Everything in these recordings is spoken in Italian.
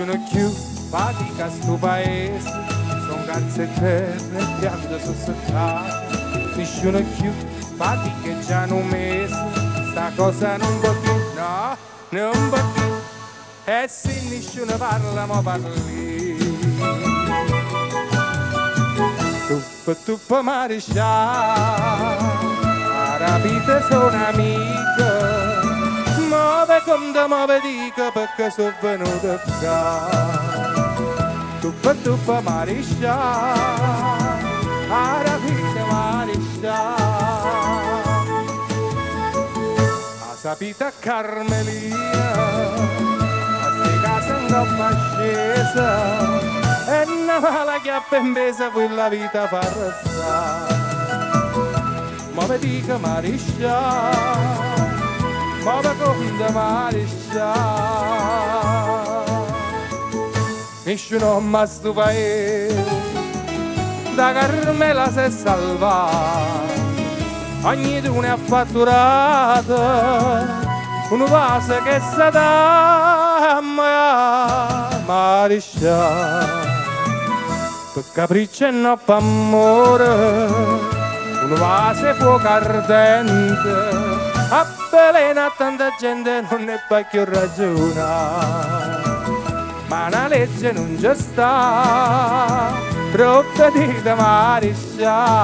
Nessuno più fatica sto paese, son calze e terre e piante sussetate. Nessuno più fatica già un mese, sta cosa non va più, no, non va più. E se nessuno parla, ma parli. Tuppa marescià, la vita sono amica. Muove come muove dico perché sono venuto qua. Tuppa marescià, la vita marescià. Ha sapita Carmelina, a ste case in gomma scesa, e una mala chiappa in pesa quella vita fa restare. Muove dico marescià, muove come marescià. Nessuno ma sto paese, da Carmela si è salvata. Ogni tune ha fatturato un vaso che sa da marescià. Per capriccio e non per amore, un vaso fuoco ardente. Appelena tanta gente non ne può più ragionare, ma una legge non c'è sta, troppo dita marescià.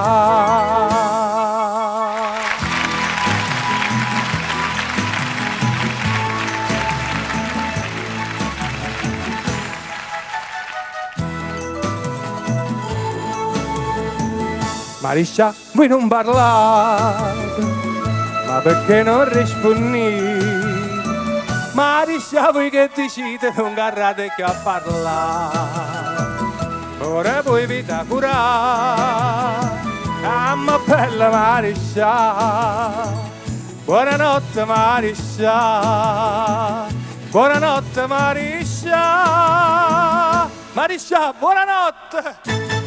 Marescià, voi non parlate, ma perché non rispondi? Marescià, voi che decide non garrate che a parlare. Ora voi vita curare, mamma bella marescià. Buonanotte marescià, buonanotte marescià. Marescià, buonanotte.